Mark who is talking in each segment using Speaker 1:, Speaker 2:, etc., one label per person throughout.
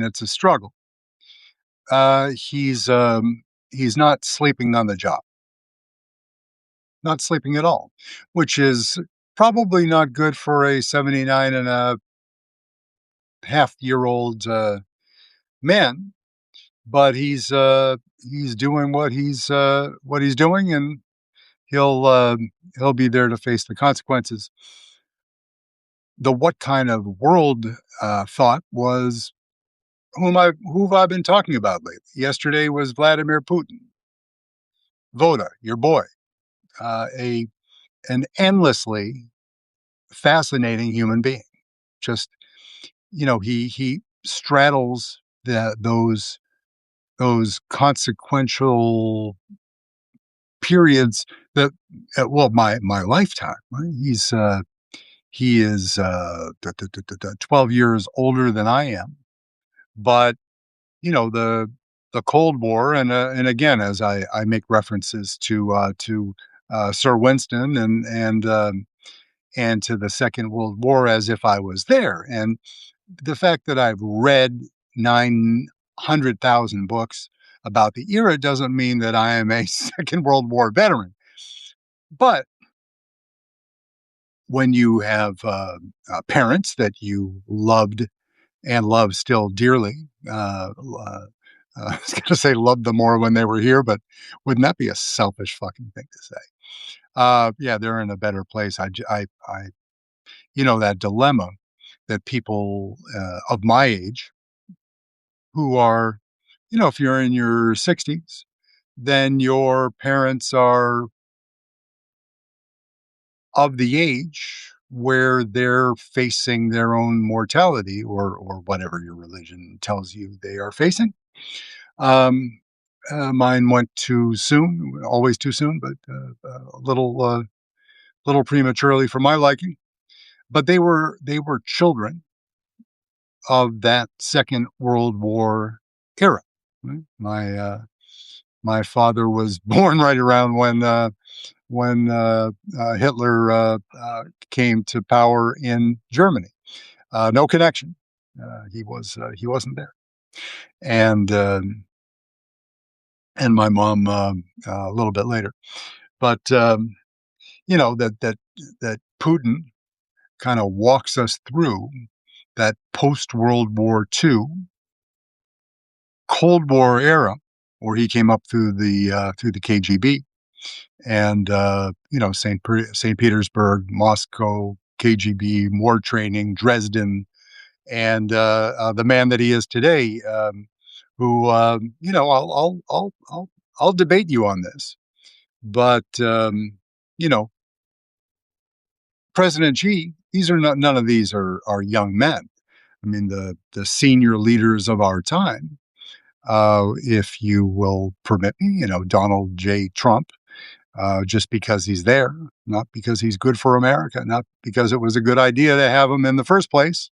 Speaker 1: it's a struggle. Uh, he's um, he's not sleeping on the job, not sleeping at all, which is probably not good for a 79 and a half year old man. But he's doing what he's doing, and he'll be there to face the consequences. The what kind of world thought was who have I been talking about lately? Yesterday was Vladimir Putin, Voda, your boy, a an endlessly fascinating human being. Just he straddles those consequential periods that well my lifetime. Right? He is 12 years older than I am, but the Cold War, and again, as I make references to Sir Winston and to the Second World War as if I was there, and the fact that I've read 900,000 books about the era doesn't mean that I am a Second World War veteran. But when you have parents that you loved and love still dearly, I was going to say loved them more when they were here, but wouldn't that be a selfish fucking thing to say? Yeah, they're in a better place. That dilemma that people of my age who are, if you're in your 60s, then your parents are of the age where they're facing their own mortality or whatever your religion tells you they are facing. Um, Mine went too soon, always too soon, but little prematurely for my liking. But they were children of that Second World War era. Right? My father was born right around when Hitler came to power in Germany. No connection. He wasn't there, and and my mom a little bit later. But that Putin kind of walks us through that post World War II Cold War era, where he came up through the KGB and St. Petersburg, Moscow, KGB, more training, Dresden, and the man that he is today, who I'll debate you on this, but you know, President Xi, these are not none of these are young men. I mean, the senior leaders of our time, if you will permit me, Donald J. Trump, just because he's there, not because he's good for America, not because it was a good idea to have him in the first place.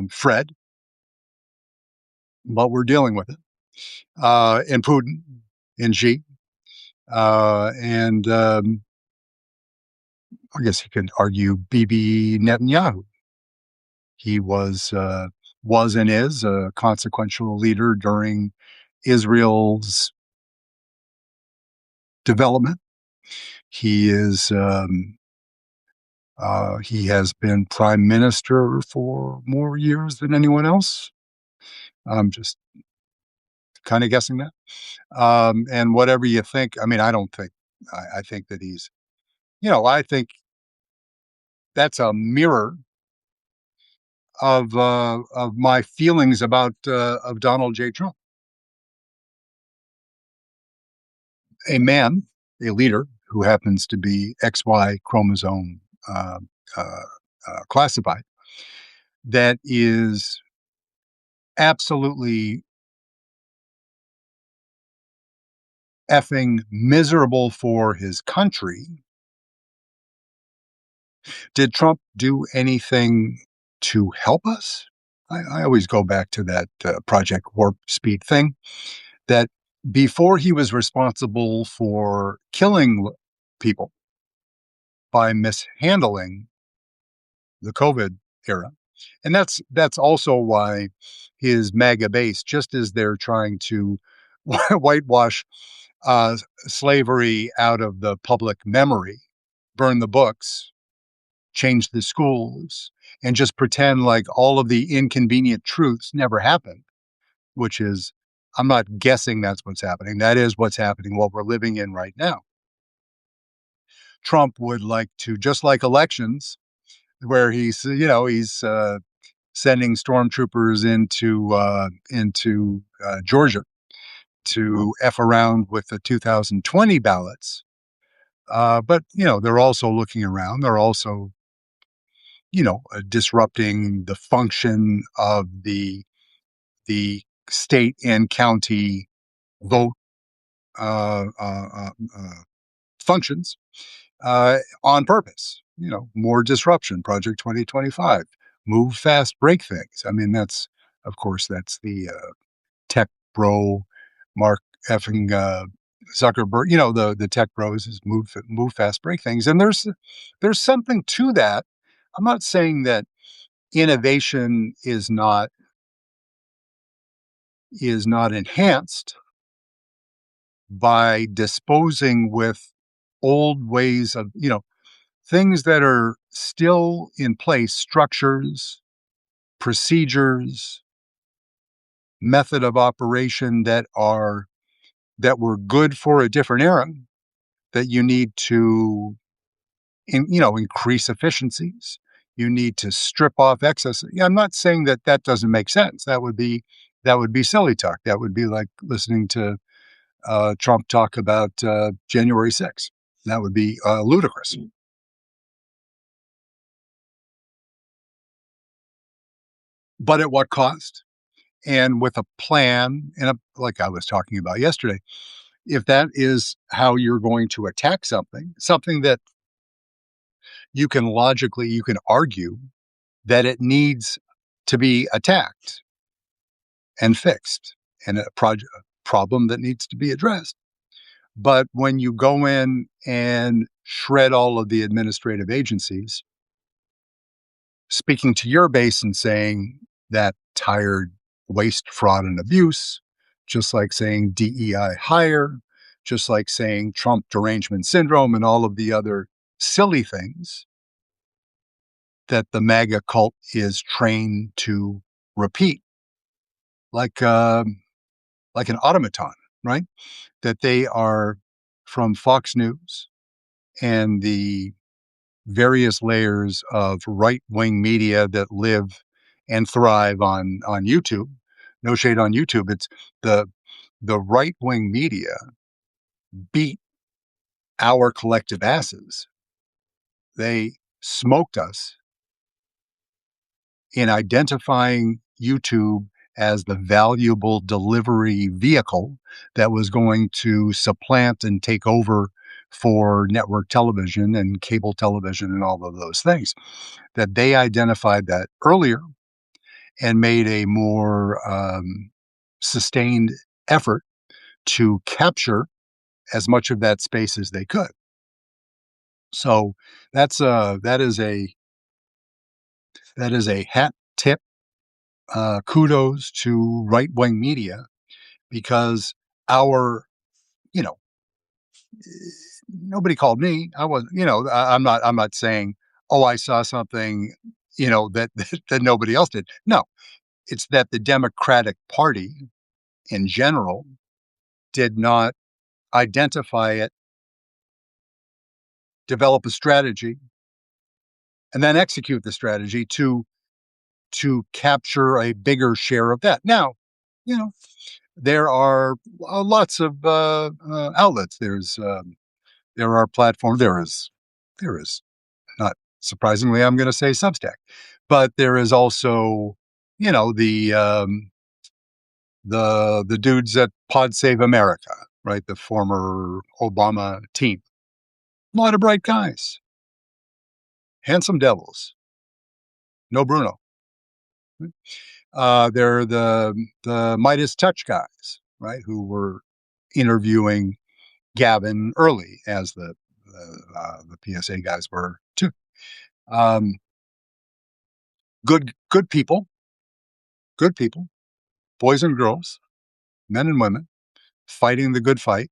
Speaker 1: Fred, but we're dealing with it. And Putin and Xi. And I guess you could argue Bibi Netanyahu. He was and is a consequential leader during Israel's development. He is he has been prime minister for more years than anyone else. I'm just kind of guessing that. And whatever you think, I mean, I don't think, I think that I think that's a mirror of my feelings about of Donald J. Trump, a man, a leader who happens to be XY chromosome uh, uh, classified, that is absolutely effing miserable for his country. Did Trump do anything to help us? I always go back to that Project Warp Speed thing, that before he was responsible for killing people by mishandling the COVID era, And that's also why his MAGA base, just as they're trying to whitewash slavery out of the public memory, burn the books, change the schools, and just pretend like all of the inconvenient truths never happened, which is, I'm not guessing that's what's happening. That is what's happening, what we're living in right now. Trump would like to, just like elections, where he's sending stormtroopers into Georgia to f around with the 2020 ballots. But they're also looking around. They're also disrupting the function of the state and county vote uh, uh, uh, uh, functions on purpose. More disruption. Project 2025. Move fast, break things. I mean, of course, that's the tech bro, Mark effing Zuckerberg. The tech bros is move fast, break things, and there's something to that. I'm not saying that innovation is not enhanced by disposing with old ways of things that are still in place, structures, procedures, method of operation that were good for a different era, that you need to increase efficiencies. You need to strip off excess. Yeah, I'm not saying that doesn't make sense. That would be silly talk. That would be like listening to Trump talk about January 6th. That would be ludicrous. But at what cost? And with a plan, like I was talking about yesterday, if that is how you're going to attack something that you can argue that it needs to be attacked and fixed, and a problem that needs to be addressed. But when you go in and shred all of the administrative agencies, speaking to your base and saying that tired waste, fraud, and abuse, just like saying DEI hire, just like saying Trump derangement syndrome, and all of the other silly things that the MAGA cult is trained to repeat, like like an automaton, right? That they are from Fox News and the various layers of right-wing media that live and thrive on YouTube. No shade on YouTube. It's the the right-wing media beat our collective asses. They smoked us in identifying YouTube as the valuable delivery vehicle that was going to supplant and take over for network television and cable television and all of those things. That they identified that earlier and made a more sustained effort to capture as much of that space as they could. So that is a hat tip, kudos to right wing media, because our you know nobody called me. I was I'm not saying, oh, I saw something that that nobody else did. No, it's that the Democratic Party in general did not identify it, develop a strategy, and then execute the strategy to capture a bigger share of that. Now, you know, there are lots of outlets. There are platforms. There is not surprisingly, I'm going to say Substack, but there is also the dudes at Pod Save America, right? The former Obama team. A lot of bright guys, handsome devils. No Bruno. They're the Midas Touch guys, right? Who were interviewing Gavin early, as the PSA guys were too. Um, Good people, good people, boys and girls, men and women, fighting the good fight,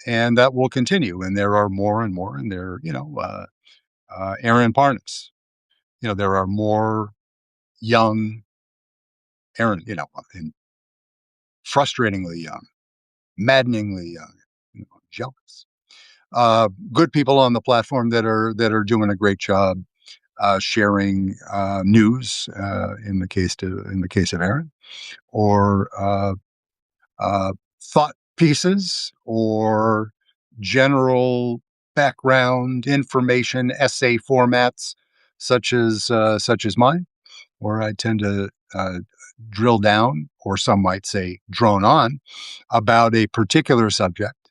Speaker 1: and that will continue. And there are more and more, and there, Aaron Parnas. There are more young Aaron, and frustratingly young, maddeningly young, jealous. Good people on the platform that are doing a great job sharing news in the case of Aaron, or uh, thought pieces, or general background information essay formats, such as mine, where I tend to drill down, or some might say drone on, about a particular subject.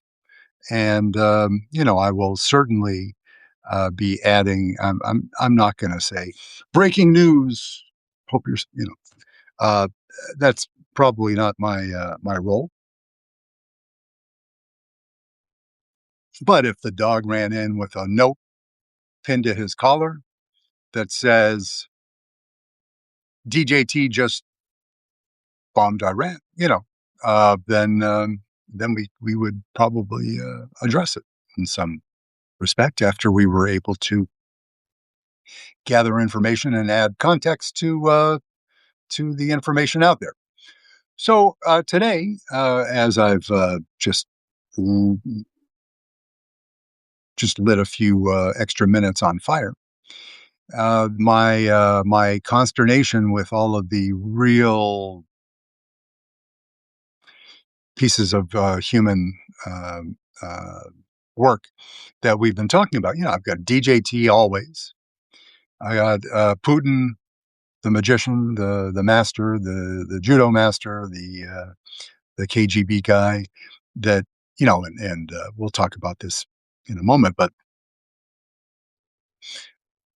Speaker 1: And I will certainly be adding. I'm not going to say breaking news. Hope you're uh, that's probably not my role. But if the dog ran in with a note pinned to his collar that says DJT just bombed Iran, then we would probably address it in some respect, after we were able to gather information and add context to the information out there. So today, as I've mm, just lit a few extra minutes on fire, my consternation with all of the real pieces of human um, uh, work that we've been talking about. I've got DJT always. I got Putin, the magician, the master, the judo master, the KGB guy. That and we'll talk about this in a moment. But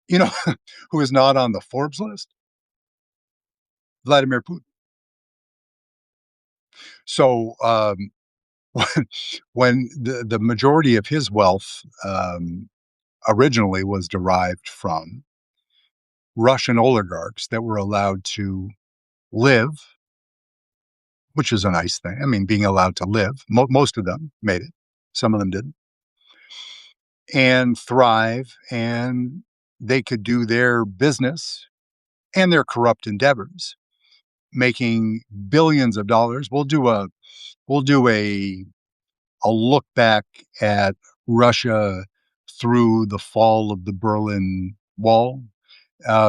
Speaker 1: you know, who is not on the Forbes list? Vladimir Putin. So when the majority of his wealth originally was derived from Russian oligarchs that were allowed to live, which is a nice thing. I mean, being allowed to live. Most of them made it. Some of them didn't, and thrive, and they could do their business and their corrupt endeavors, making billions of dollars. We'll do a look back at Russia through the fall of the Berlin Wall,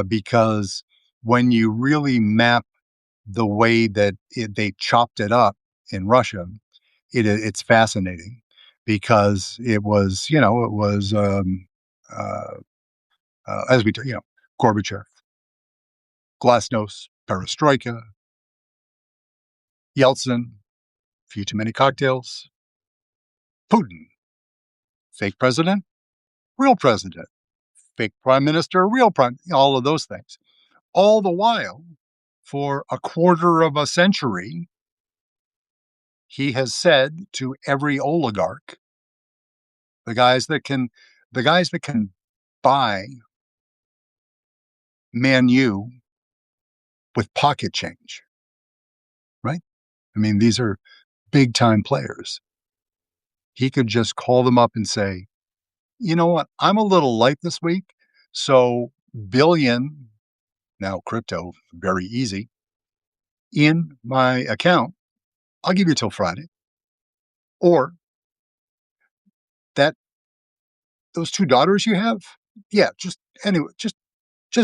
Speaker 1: because when you really map the way that they chopped it up in Russia, it's fascinating, because it was uh, as we Gorbachev, Glasnost, Perestroika, Yeltsin, few too many cocktails, Putin, fake president, real president, fake prime minister, real prime, all of those things. All the while, for a quarter of a century, he has said to every oligarch, the guys that can, the guys that can buy Man U with pocket change, right? I mean, these are big time players. He could just call them up and say, you know what, I'm a little light this week, so billion, now crypto, very easy, in my account. I'll give you till Friday. Or that those two daughters you have, yeah, just anyway, just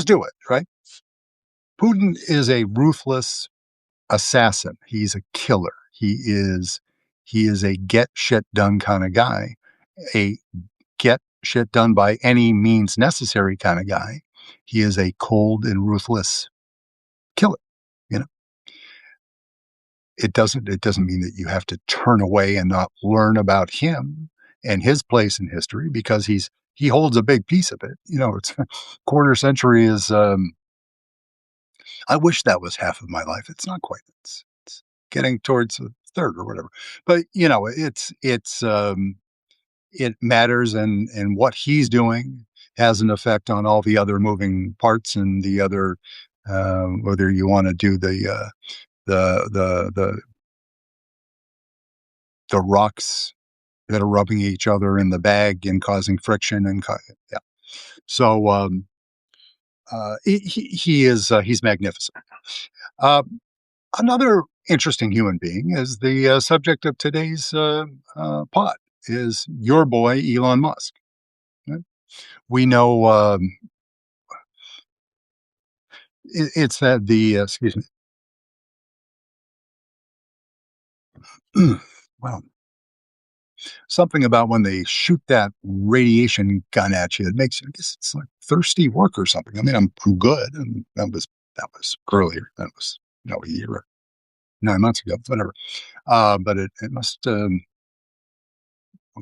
Speaker 1: do it, right? Putin is a ruthless assassin. He's a killer. He is a get shit done kind of guy, a get shit done by any means necessary kind of guy. He is a cold and ruthless killer. You know, it doesn't mean that you have to turn away and not learn about him and his place in history, because he holds a big piece of it. It's quarter century is I wish that was half of my life. It's not quite. It's getting towards a third or whatever. But it matters, and what he's doing has an effect on all the other moving parts and the other Whether you want to do the the the the rocks that are rubbing each other in the bag and causing friction yeah. So he's magnificent. Uh, Another interesting human being is the subject of today's pod is your boy Elon Musk. Right? We know it's that the excuse me. Wow, something about when they shoot that radiation gun at you, it makes you, I guess it's like thirsty work or something. I mean, I'm good, and that was earlier. That was a year or 9 months ago, whatever. But it must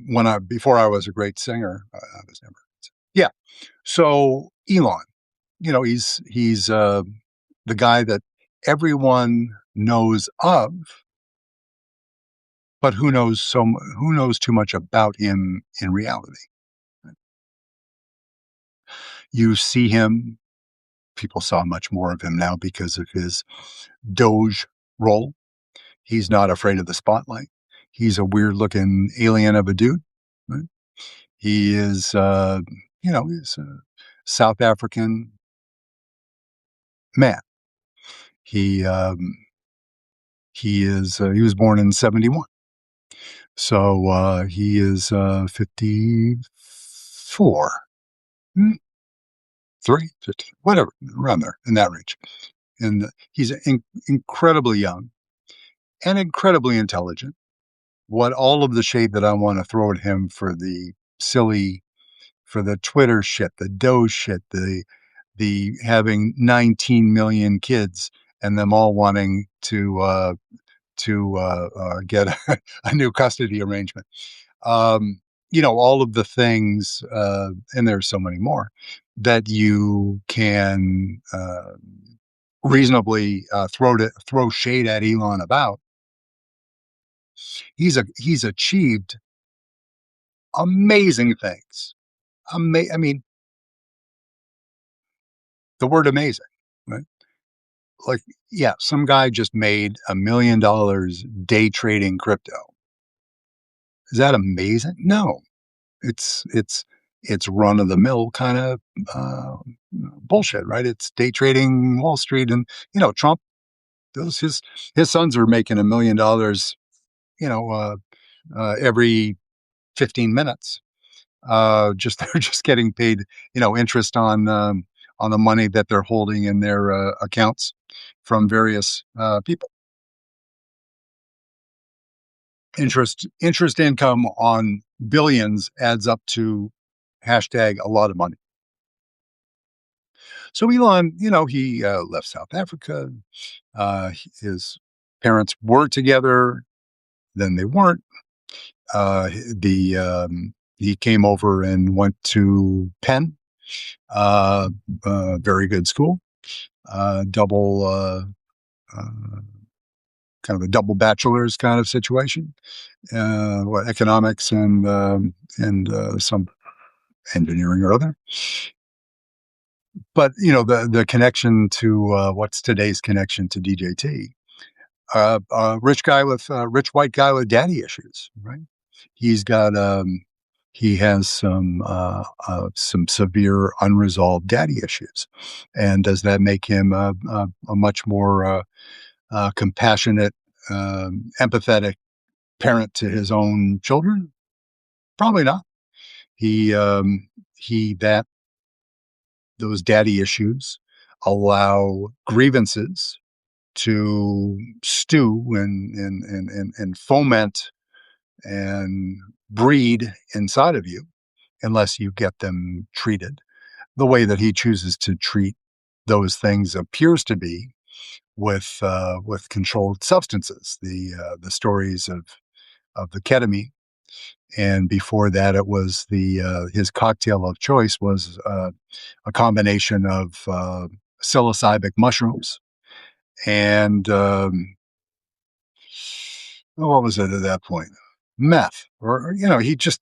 Speaker 1: when I before I was a great singer, I was never. Yeah. So Elon, he's the guy that everyone knows of, but who knows too much about him in reality. You see him, people saw much more of him now because of his Doge role. He's not afraid of the spotlight. He's a weird looking alien of a dude. Right? He is, he's a South African man. He he was born in 71. So he is 54, hmm, 3, 50, whatever, around there in that range. And he's incredibly young and incredibly intelligent. What all of the shade that I want to throw at him for the silly, for the Twitter shit, the Doge shit, the having 19 million kids and them all wanting to get a new custody arrangement. All of the things, and there's so many more that you can reasonably throw shade at Elon about. He's achieved amazing things. I mean, the word amazing, right? Like, yeah, some guy just made $1 million day trading crypto. Is that amazing? No, it's run of the mill kind of bullshit, right? It's day trading Wall Street, and Trump. Those his sons are making $1 million, you know, every 15 minutes. Just they're just getting paid, interest on the money that they're holding in their accounts from various people. Interest income on billions adds up to hashtag a lot of money. So Elon, he left South Africa. His parents were together, then they weren't. He came over and went to Penn, uh, very good school, double uh, kind of a double bachelor's kind of situation. Economics and some engineering or other. But the connection to what's today's connection to DJT, rich white guy with daddy issues, right? He's got he has some severe unresolved daddy issues, and does that make him a much more compassionate, empathetic parent to his own children? Probably not. He he that those daddy issues allow grievances to stew and foment and breed inside of you unless you get them treated. The way that he chooses to treat those things appears to be with controlled substances. The stories of the ketamine, and before that, it was the his cocktail of choice was a combination of psilocybic mushrooms and what was it at that point? Meth, or he just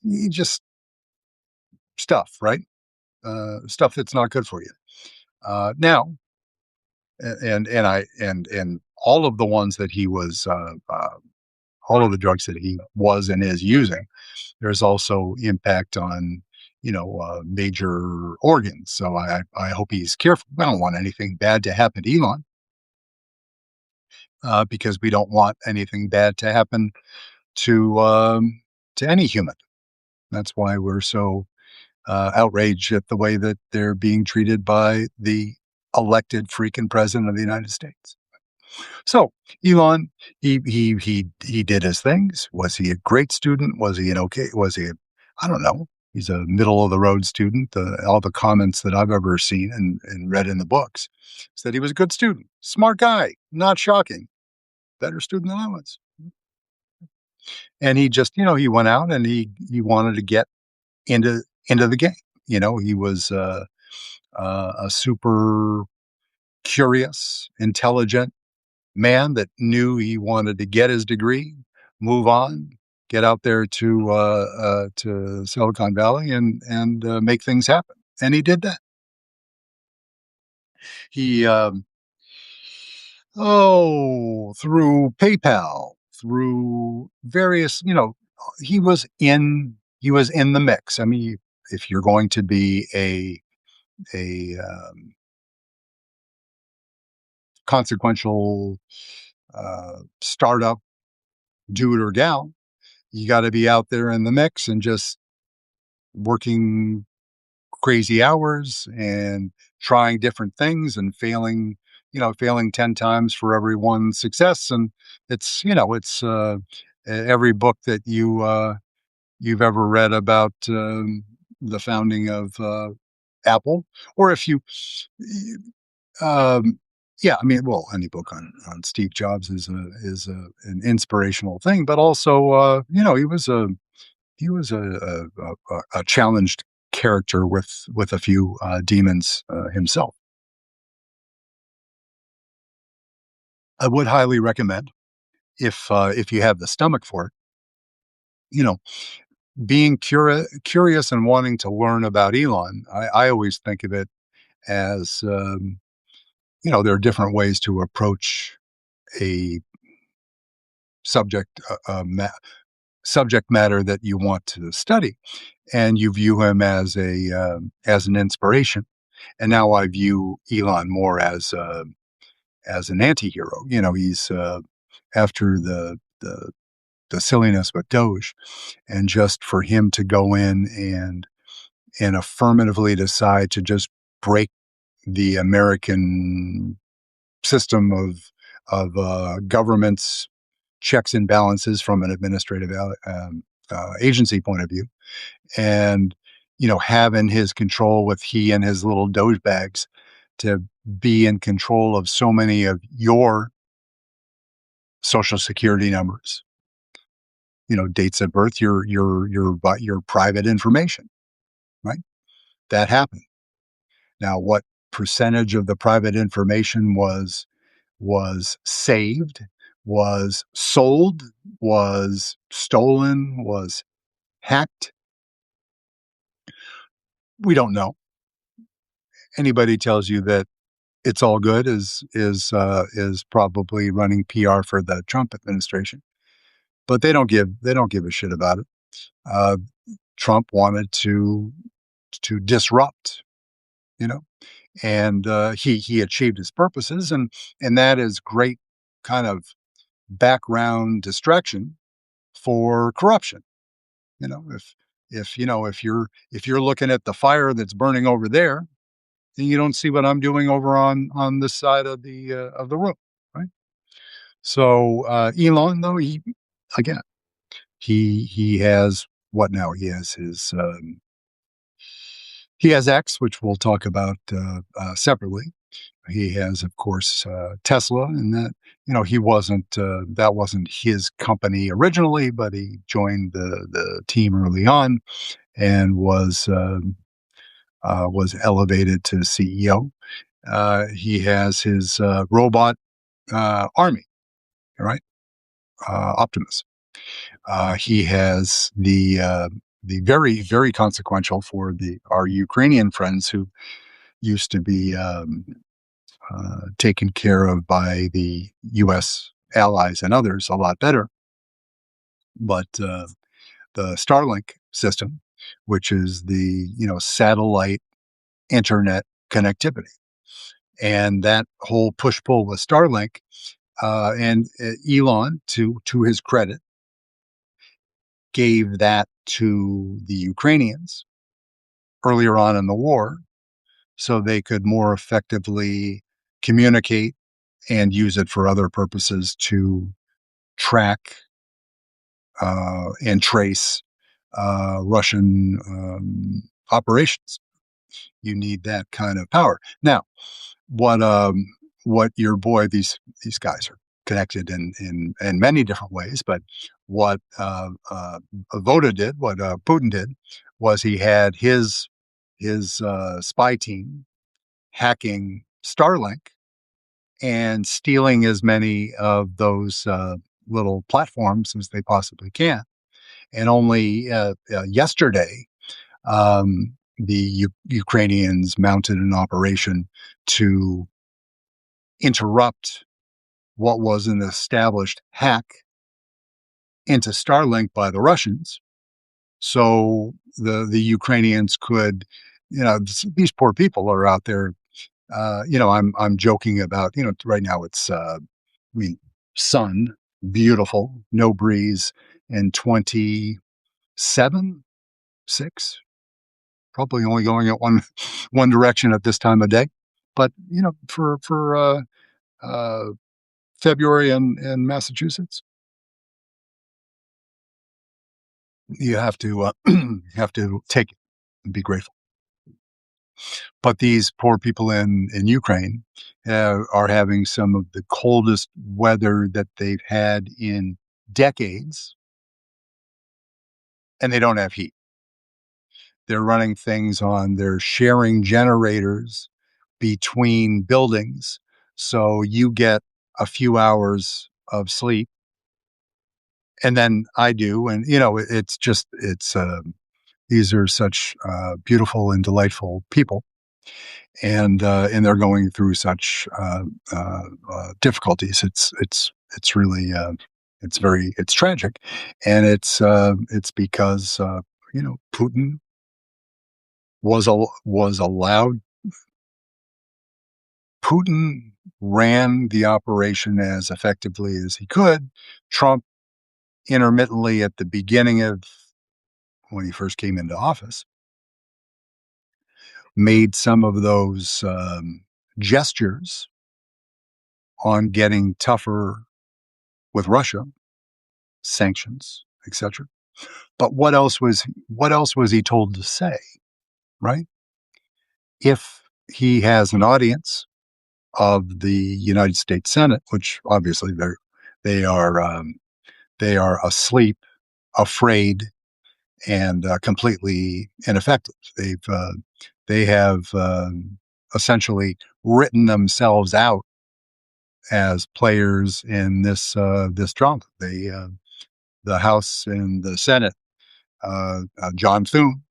Speaker 1: stuff, right? Stuff that's not good for you. Now, And all of the ones that he was all of the drugs that he was and is using, there's also impact on major organs. So I hope he's careful. I don't want anything bad to happen to Elon, because we don't want anything bad to happen to any human. That's why we're so outraged at the way that they're being treated by the elected freaking president of the United States. So Elon, he did his things. Was he a great student? Was he an okay? Was he? I don't know. He's a middle of the road student. All the comments that I've ever seen and read in the books said he was a good student, smart guy. Not shocking. Better student than I was. And he just, he went out and he wanted to get into the game. He was a super curious, intelligent man that knew he wanted to get his degree, move on, get out there to Silicon Valley and make things happen. And he did that. He through PayPal, through various, he was in the mix. I mean, if you're going to be a consequential startup dude or gal, you got to be out there in the mix and just working crazy hours and trying different things and failing 10 times for every one success. And it's every book that you've ever read about the founding of Apple, or if you um, yeah, I mean, well, any book on Steve Jobs an inspirational thing, but also, he was a challenged character with a few demons himself. I would highly recommend, if you have the stomach for it, you know, being curious and wanting to learn about Elon. I always think of it as, there are different ways to approach a subject subject matter that you want to study, and you view him as an inspiration. And now I view Elon more as an anti-hero. He's after the silliness with Doge, and just for him to go in and affirmatively decide to just break the American system of government's checks and balances from an administrative agency point of view, and having his control with he and his little Doge bags to be in control of so many of your social security numbers, dates of birth, your private information, right? That happened. Now, what percentage of the private information was saved, was sold, was stolen, was hacked? We don't know. Anybody tells you that it's all good is probably running PR for the Trump administration, but they don't give a shit about it. Uh, Trump wanted to disrupt, you know, and he achieved his purposes, and that is great kind of background distraction for corruption. If you're looking at the fire that's burning over there, then you don't see what I'm doing over on this side of the room, right? So Elon, though, again he has what now? He has X, which we'll talk about separately. He has, of course, Tesla, and he wasn't that wasn't his company originally, but he joined the team early on and was elevated to CEO. He has his robot army, right? Optimus. He has the very, very consequential for our Ukrainian friends who used to be taken care of by the U.S. allies and others a lot better. But the Starlink system, which is the satellite internet connectivity, and that whole push pull with Starlink, and Elon, to his credit, gave that to the Ukrainians earlier on in the war, so they could more effectively communicate and use it for other purposes to track and trace Russian operations. You need that kind of power. Now, what what your boy these guys are connected in many different ways, but what Voda did, what Putin did, was he had his spy team hacking Starlink and stealing as many of those little platforms as they possibly can. And only yesterday, the Ukrainians mounted an operation to interrupt what was an established hack into Starlink by the Russians. So the Ukrainians could, these poor people are out there. I'm joking about, right now it's sun, beautiful, no breeze, and 27, 6, probably only going at one direction at this time of day. But for uh, February in Massachusetts, you have to you have to take it and be grateful. But these poor people in Ukraine are having some of the coldest weather that they've had in decades, and they don't have heat. They're running things on, they're sharing generators between buildings. So you get a few hours of sleep, and then I do. And, these are such beautiful and delightful people. And they're going through such difficulties. It's really it's tragic, and it's because Putin was allowed. Putin ran the operation as effectively as he could. Trump intermittently at the beginning of when he first came into office made some of those gestures on getting tougher with Russia, sanctions, etc. But what else was he told to say, right? If he has an audience of the United States Senate, which obviously they are they are asleep, afraid, and completely ineffective. They have essentially written themselves out as players in this drama. The House and the Senate, John Thune,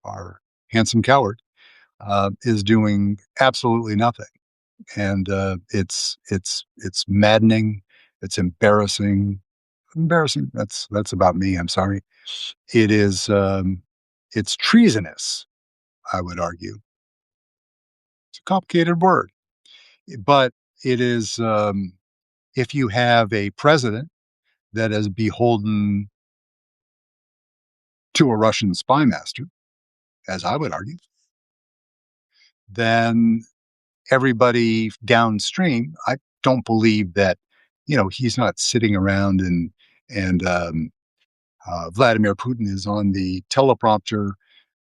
Speaker 1: our handsome coward, is doing absolutely nothing, and it's maddening. It's embarrassing. Embarrassing. That's about me. I'm sorry. It is. It's treasonous. I would argue. It's a complicated word, but it is. If you have a president that is beholden to a Russian spy master, as I would argue, then everybody downstream, I don't believe that, he's not sitting around and Vladimir Putin is on the teleprompter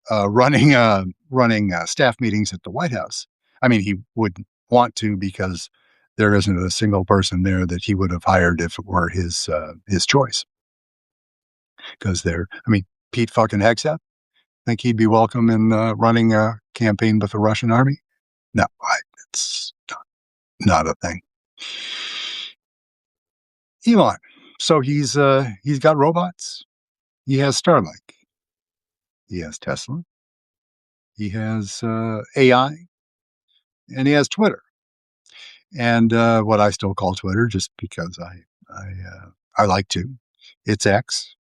Speaker 1: running staff meetings at the White House. I mean, he would want to because there isn't a single person there that he would have hired if it were his choice. Because I mean, Pete fucking Hegseth, think he'd be welcome in running a campaign with the Russian army? No, it's not a thing. Elon, so he's got robots. He has Starlink. He has Tesla. He has AI, and he has Twitter. and what I still call Twitter, just because I like to. It's X,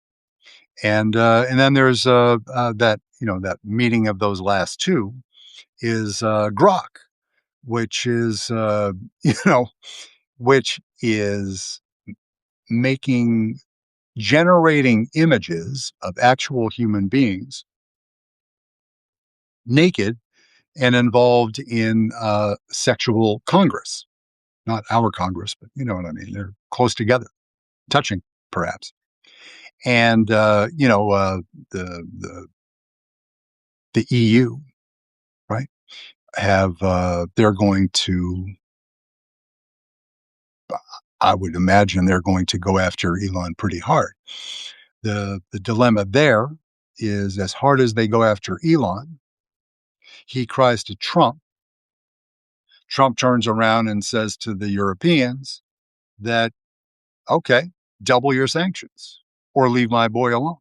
Speaker 1: and then there's that that meeting of those last two is Grok, which is you know which is making generating images of actual human beings naked and involved in sexual congress. Not our Congress, but you know what I mean. They're close together, touching perhaps. And the the the EU, right? Have they're going to. I would imagine they're going to go after Elon pretty hard. The dilemma there is, as hard as they go after Elon, he cries to Trump. Trump turns around and says to the Europeans that, okay, double your sanctions or leave my boy alone.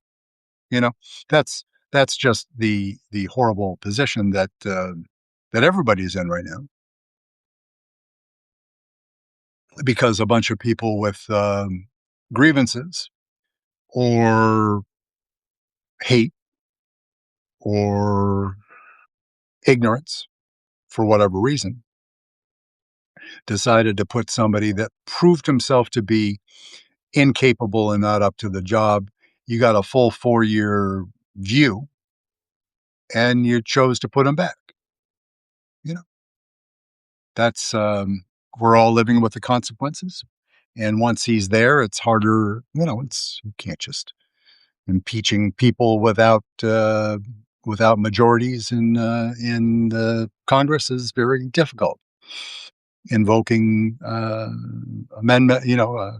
Speaker 1: You know, that's that's just the horrible position that everybody's in right now, because a bunch of people with grievances or hate or ignorance for whatever reason decided to put somebody that proved himself to be incapable and not up to the job. You got a full 4 year view and you chose to put him back. You know, that's we're all living with the consequences. And once he's there, it's harder. It's you can't just impeaching people without majorities in the Congress is very difficult. Invoking amendment,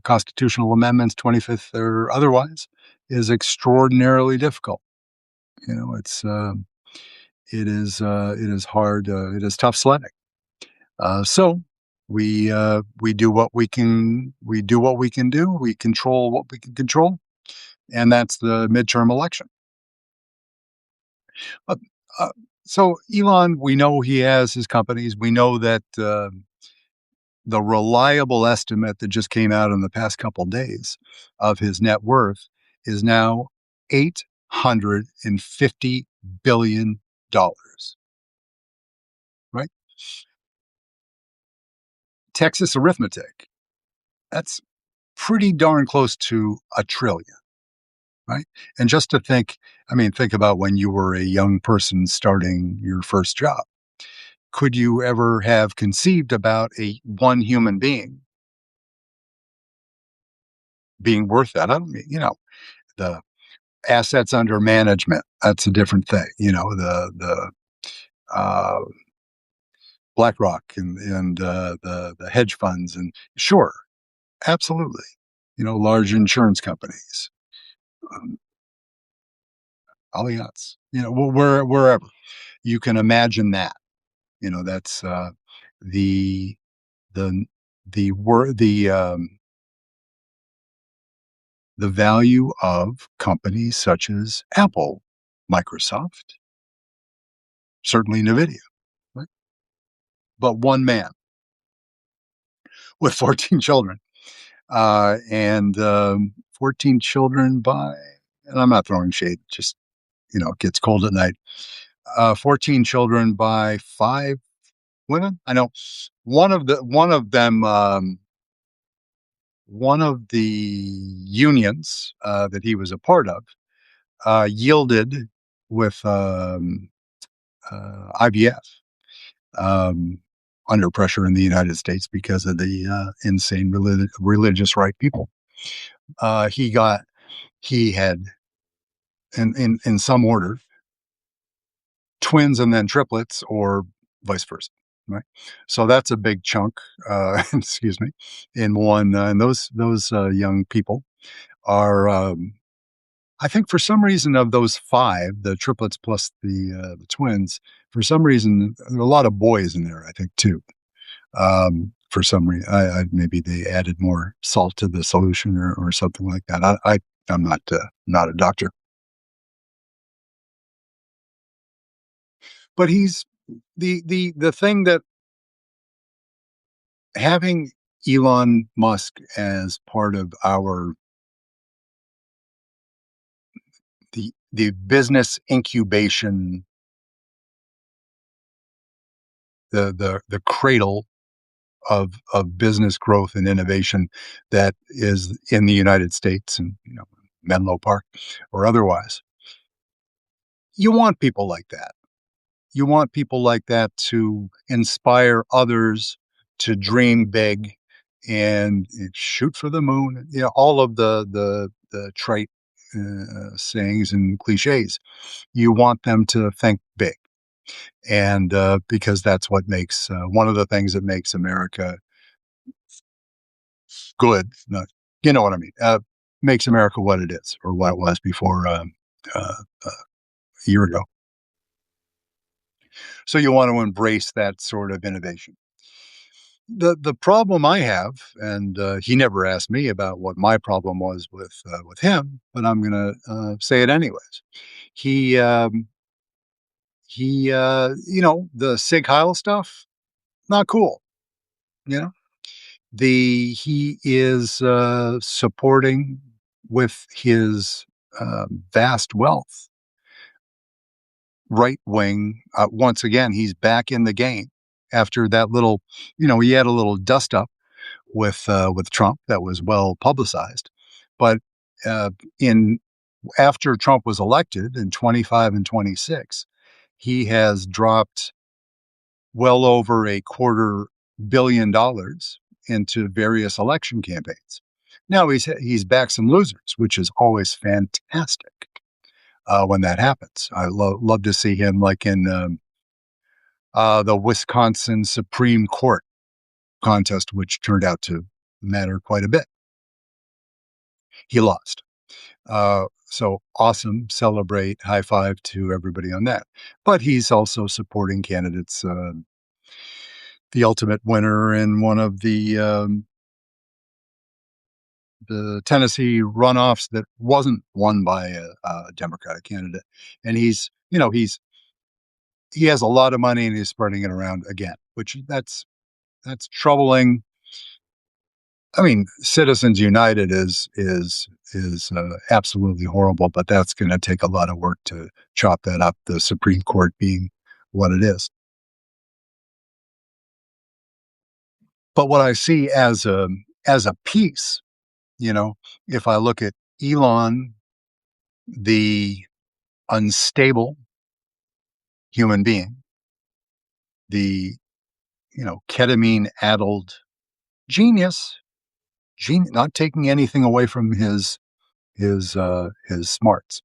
Speaker 1: constitutional amendments, 25th or otherwise, is extraordinarily difficult. It's it is hard. It is tough sledding. So we do what we can. We do what we can do. We control what we can control, and that's the midterm election. But uh, so Elon, we know he has his companies. We know that the reliable estimate that just came out in the past couple days of his net worth is now $850 billion. Right? Texas arithmetic. That's pretty darn close to a trillion. Right? And just to think, I mean, think about when you were a young person starting your first job. Could you ever have conceived about a one human being being worth that? I don't mean, the assets under management. That's a different thing. The uh, BlackRock and the hedge funds, and sure, absolutely. Large insurance companies, um, Allianz. Wherever you can imagine that. That's the the the value of companies such as Apple, Microsoft, certainly Nvidia, right? But one man with 14 children, and 14 children by, and I'm not throwing shade, just, it gets cold at night. 14 children by 5 women. I know one of the unions that he was a part of yielded with IVF um, under pressure in the United States because of the insane religious right people. He got he had in some order twins and then triplets or vice versa. Right, so that's a big chunk. Excuse me, in one, and those young people are. I think for some reason of those five, the triplets plus the twins, for some reason there are a lot of boys in there. I think too. For some reason, maybe they added more salt to the solution or something like that. I'm not a doctor, but he's the thing that having Elon Musk as part of the business incubation, the cradle of business growth and innovation that is in the United States and, Menlo Park or otherwise. You want people like that. You want people like that to inspire others to dream big and shoot for the moon. All of the trite sayings and cliches. You want them to think big, and because that's what makes one of the things that makes America good. Not, you know what I mean? Makes America what it is, or what it was before uh, a year ago. So you want to embrace that sort of innovation. The problem I have, and he never asked me about what my problem was with him, but I'm going to say it anyways. He the Sig Heil stuff, not cool. You know, he is supporting with his vast wealth right wing. Once again, he's back in the game after that little, he had a little dust up with Trump that was well publicized. But in after Trump was elected in 25 and 26, he has dropped well over $250 million into various election campaigns. Now he's backed some losers, which is always fantastic when that happens. I love to see him like in the Wisconsin Supreme Court contest, which turned out to matter quite a bit. He lost. So awesome. Celebrate. High five to everybody on that. But he's also supporting candidates. The ultimate winner in one of the Tennessee runoffs that wasn't won by a Democratic candidate, and he has a lot of money and he's spreading it around again, which that's troubling. I mean, Citizens United is absolutely horrible, but that's going to take a lot of work to chop that up. The Supreme Court being what it is. But what I see as a piece, if I look at Elon, the unstable human being, the ketamine addled genius, not taking anything away from his smarts.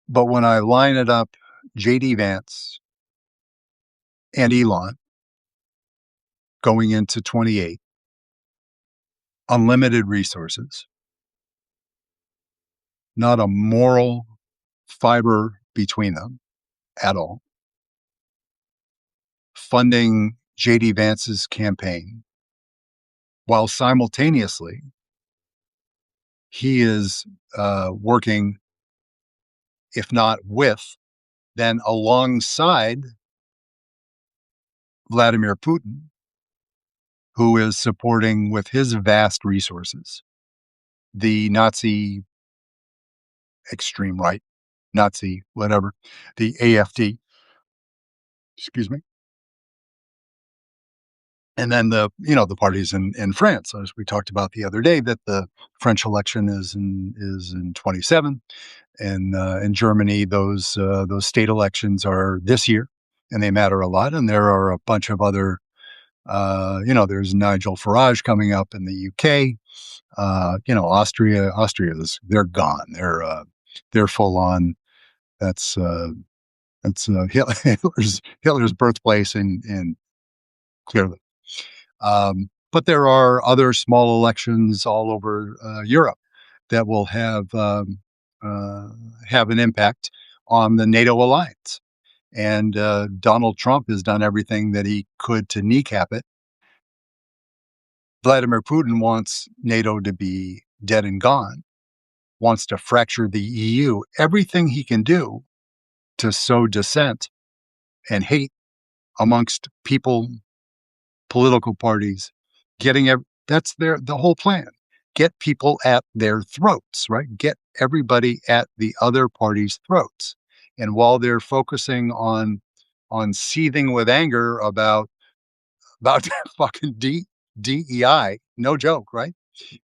Speaker 1: But when I line it up, JD Vance and Elon going into 28, unlimited resources, not a moral fiber between them at all, funding JD Vance's campaign while simultaneously he is working, if not with, then alongside Vladimir Putin, who is supporting with his vast resources the Nazi extreme right, Nazi, whatever, the AFD, excuse me. And then the parties in France, as we talked about the other day, that the French election is in 27, and in Germany those state elections are this year, and they matter a lot. And there are a bunch of other, there's Nigel Farage coming up in the UK. Austria they're gone. They're full on. That's Hitler's birthplace, and clearly. But there are other small elections all over Europe that will have an impact on the NATO alliance. And Donald Trump has done everything that he could to kneecap it. Vladimir Putin wants NATO to be dead and gone, wants to fracture the EU, everything he can do to sow dissent and hate amongst people political parties, that's the whole plan. Get people at their throats, right? Get everybody at the other party's throats. And while they're focusing on seething with anger about fucking DEI, no joke, right?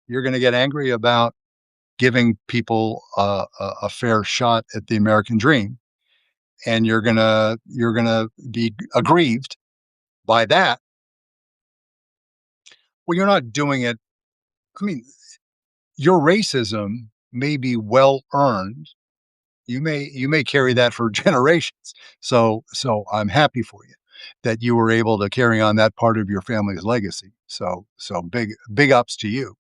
Speaker 1: You're going to get angry about giving people a fair shot at the American dream, and you're gonna be aggrieved by that. Well, you're not doing it. I mean, your racism may be well earned. You may carry that for generations. So I'm happy for you that you were able to carry on that part of your family's legacy. So big ups to you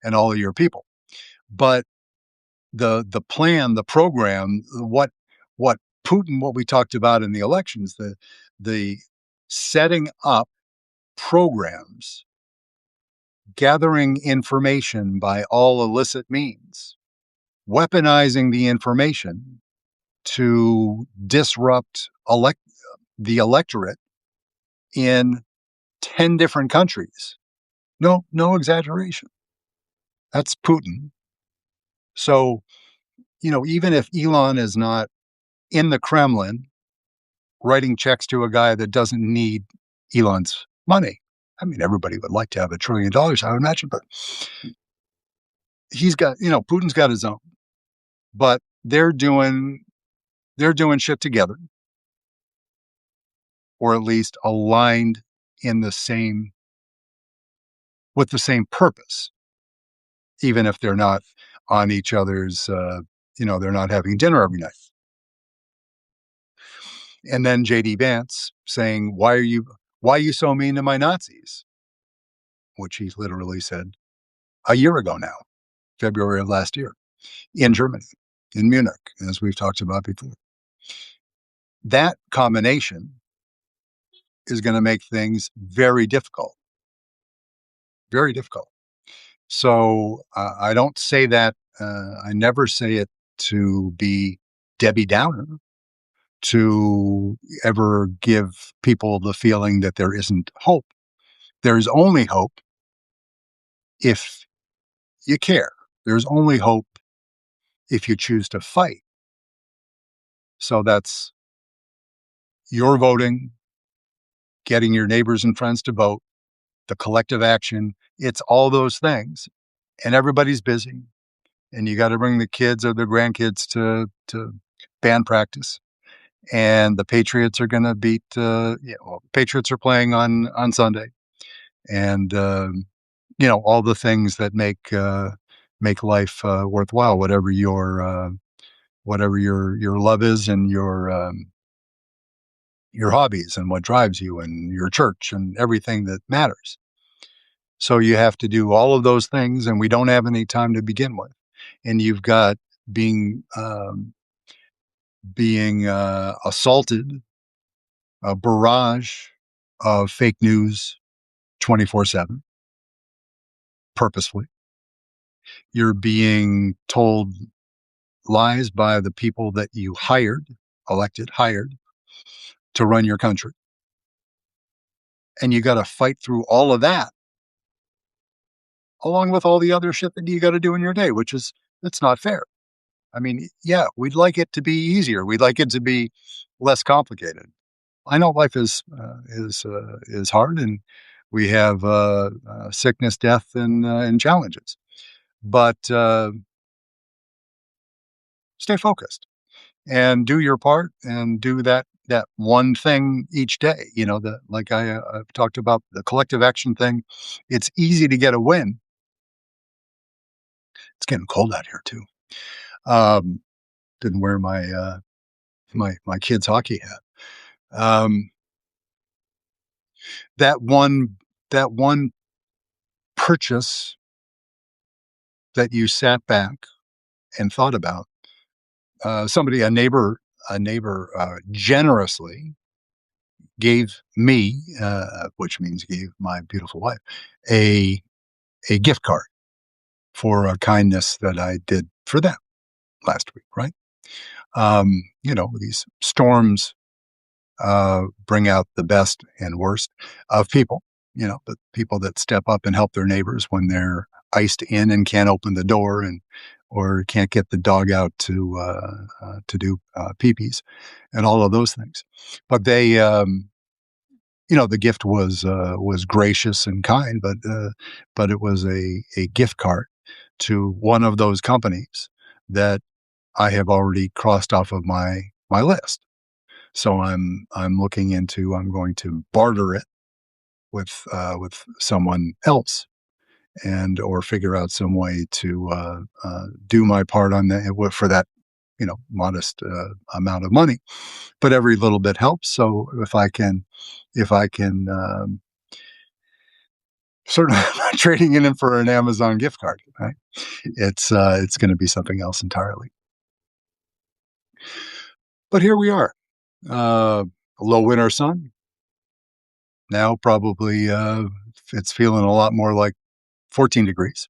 Speaker 1: and all of your people. But the plan, the program, what what we talked about in the elections, the setting up programs, gathering information by all illicit means, weaponizing the information to disrupt the electorate in 10 different countries. No exaggeration. That's Putin. So, even if Elon is not in the Kremlin writing checks to a guy that doesn't need Elon's money. I mean, everybody would like to have $1 trillion, I would imagine, but Putin's got his own, but they're doing shit together, or at least aligned in the same with the same purpose, even if they're not on each other's, they're not having dinner every night. And then JD Vance saying, why are you so mean to my Nazis? Which he literally said a year ago now, February of last year, in Germany, in Munich, as we've talked about before. That combination is going to make things very difficult, very difficult. So I don't say that, I never say it to be Debbie Downer, to ever give people the feeling that there isn't hope. There is only hope if you care. There's only hope if you choose to fight. So that's your voting, getting your neighbors and friends to vote, the collective action. It's all those things. And everybody's busy. And you got to bring the kids or the grandkids to band practice. And the Patriots are going to beat, Patriots are playing on Sunday. And, all the things that make life worthwhile, whatever your love is, and your hobbies, and what drives you, and your church, and everything that matters. So you have to do all of those things, and we don't have any time to begin with. And you've got being assaulted, a barrage of fake news 24/7, purposefully. You're being told lies by the people that you hired to run your country. And you got to fight through all of that, along with all the other shit that you got to do in your day, that's not fair. I mean, yeah, we'd like it to be easier. We'd like it to be less complicated. I know life is hard, and we have sickness, death, and challenges. But stay focused and do your part, and do that one thing each day. Like I've talked about, the collective action thing. It's easy to get a win. It's getting cold out here too. Um, didn't wear my kid's hockey hat. Um, that one purchase that you sat back and thought about, a neighbor generously gave me, which means gave my beautiful wife, a gift card for a kindness that I did for them last week. Right? These storms bring out the best and worst of people, the people that step up and help their neighbors when they're iced in and can't open the door and or can't get the dog out to do pee-pees and all of those things. But the gift was gracious and kind, but it was a gift card to one of those companies that I have already crossed off of my list. So I'm going to barter it with someone else and or figure out some way to do my part on that for that modest amount of money. But every little bit helps. So if I can sort of trading it in for an Amazon gift card, right? It's going to be something else entirely. But here we are. Uh, Low winter sun. Now probably it's feeling a lot more like 14 degrees.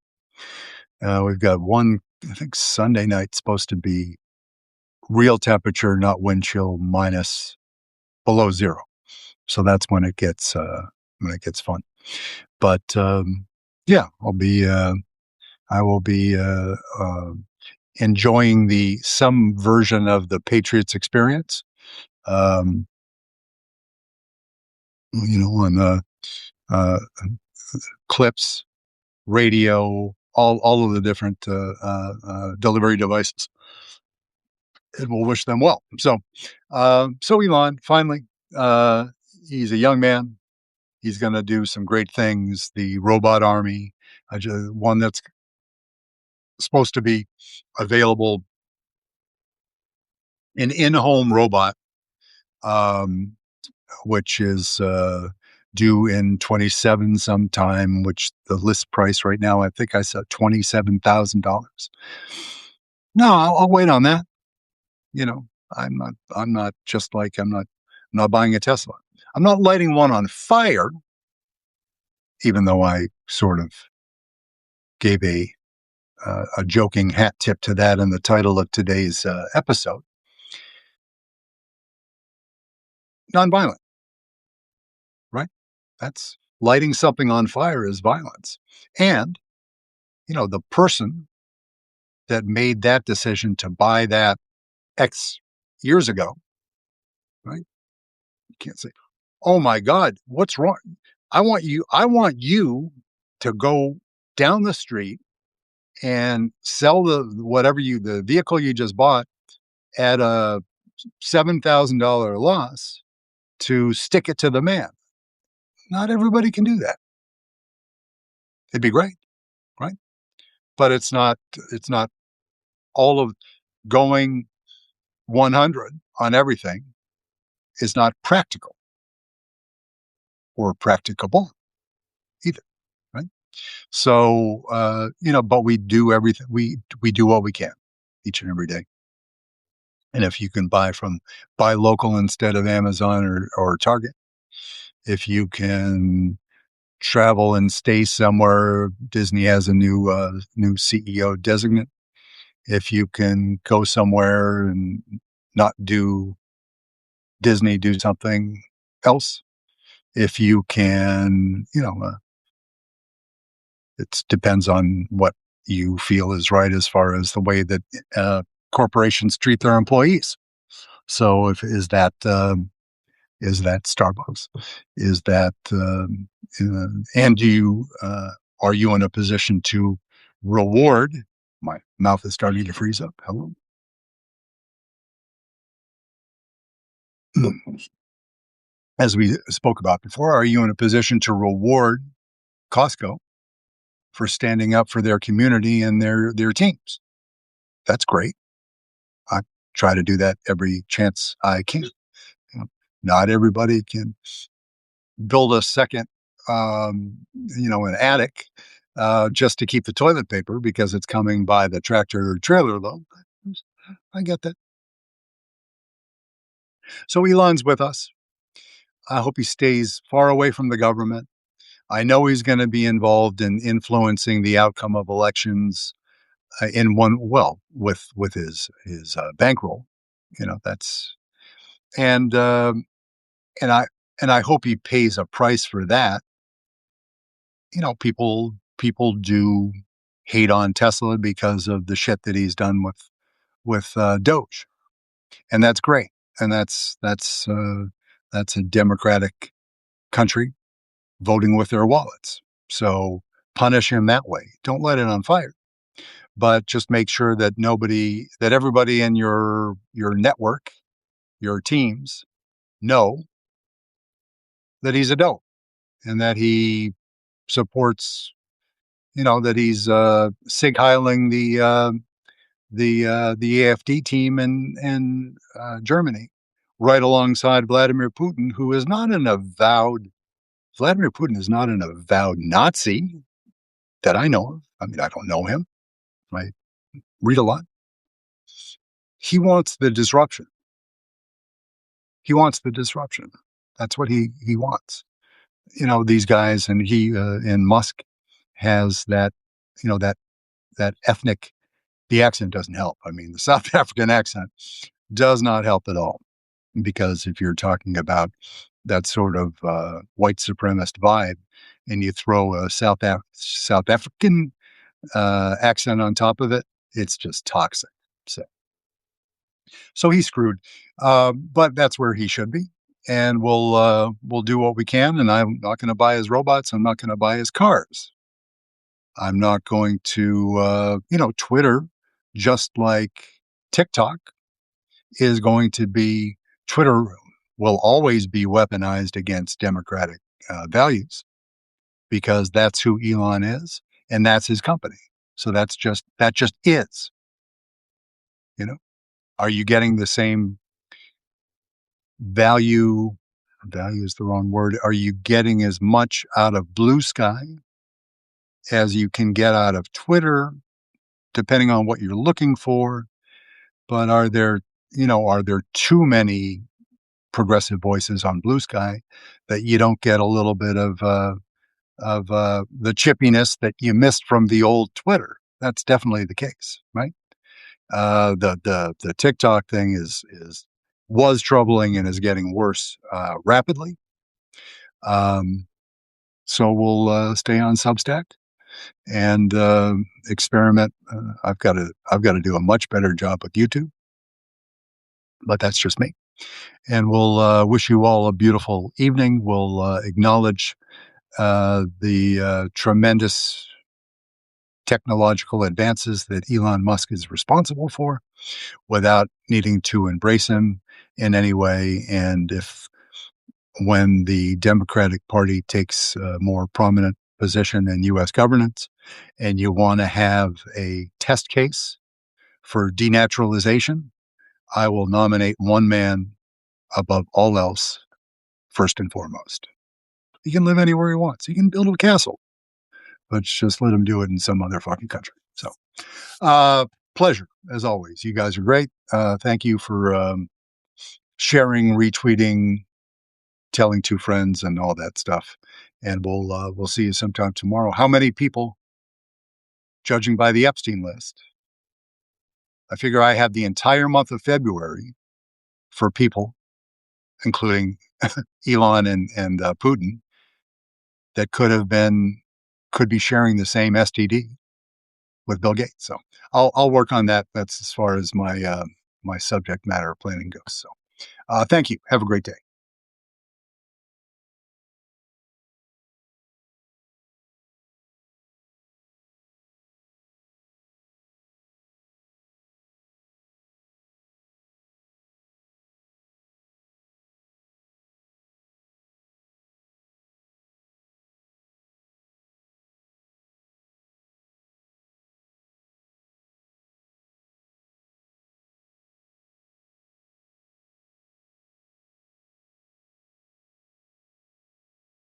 Speaker 1: We've got one, I think Sunday night supposed to be real temperature, not wind chill, minus below zero. So that's when it gets fun. But yeah, I will be enjoying some version of the Patriots experience. Um, on the uh, clips, radio, all of the different delivery devices, and we'll wish them well. So Elon finally, uh, he's a young man. He's going to do some great things. The robot army, one that's supposed to be available, an in-home robot, um, which is due in 27 sometime. Which the list price right now, I think I said $27,000. No, I'll wait on that. You know, I'm not just like I'm not buying a Tesla. I'm not lighting one on fire, even though I sort of gave a joking hat tip to that in the title of today's episode. Nonviolent, right? That's lighting something on fire is violence. And, the person that made that decision to buy that X years ago, right? You can't say, "Oh my God, what's wrong? I want you to go down the street and sell the vehicle you just bought at a $7,000 loss to stick it to the man." Not everybody can do that. It'd be great, right? But it's not all of going 100 on everything is not practical or practicable either, right? So, but we do everything. We do what we can each and every day. And if you can buy local instead of Amazon or Target, if you can travel and stay somewhere, Disney has a new CEO designate. If you can go somewhere and not do Disney, do something else. If you can, it depends on what you feel is right as far as the way that corporations treat their employees. So, if is that Starbucks? Is that and do you are you in a position to reward? My mouth is starting to freeze up. Hello. As we spoke about before, are you in a position to reward Costco for standing up for their community and their teams? That's great. I try to do that every chance I can. Not everybody can build a second, an attic just to keep the toilet paper because it's coming by the tractor trailer load. I get that. So Elon's with us. I hope he stays far away from the government. I know he's going to be involved in influencing the outcome of elections in one with his bankroll. That's and and I and I hope he pays a price for that. people do hate on Tesla because of the shit that he's done with Doge, and that's great, and that's a democratic country voting with their wallets. So punish him that way. Don't let it on fire, but just make sure that everybody in your network, your teams, know that he's a dope and that he supports, that he's sig heiling the AfD team in Germany, right alongside Vladimir Putin, who is not an avowed Vladimir Putin is not an avowed Nazi that I know of. I mean, I don't know him. I read a lot. He wants the disruption. He wants the disruption. That's what he wants. These guys, and Musk has that, that ethnic. The accent doesn't help. I mean, the South African accent does not help at all, because if you're talking about that sort of white supremacist vibe, and you throw a South African accent on top of it, it's just toxic. So he's screwed, but that's where he should be. And we'll do what we can. And I'm not going to buy his robots. I'm not going to buy his cars. I'm not going to, Twitter, just like TikTok is going to be. Twitter will always be weaponized against democratic values, because that's who Elon is and that's his company. So that just is. You know, are you getting the same value? Value is the wrong word. Are you getting as much out of Blue Sky as you can get out of Twitter, depending on what you're looking for? But are there too many progressive voices on Blue Sky that you don't get a little bit of the chippiness that you missed from the old Twitter? That's definitely the case, right? The TikTok thing was troubling and is getting worse rapidly. So we'll stay on Substack and experiment. I've got to do a much better job with YouTube, but that's just me. And we'll wish you all a beautiful evening. We'll acknowledge the tremendous technological advances that Elon Musk is responsible for, without needing to embrace him in any way. And when the Democratic Party takes a more prominent position in U.S. governance, and you want to have a test case for denaturalization, I will nominate one man above all else, first and foremost. He can live anywhere he wants. He can build a castle, but just let him do it in some other fucking country. So, pleasure as always. You guys are great. Thank you for sharing, retweeting, telling two friends, and all that stuff. And we'll see you sometime tomorrow. How many people, judging by the Epstein list? I figure I have the entire month of February for people, including Elon and Putin, that could be sharing the same STD with Bill Gates. So I'll work on that. That's as far as my subject matter planning goes. So thank you. Have a great day.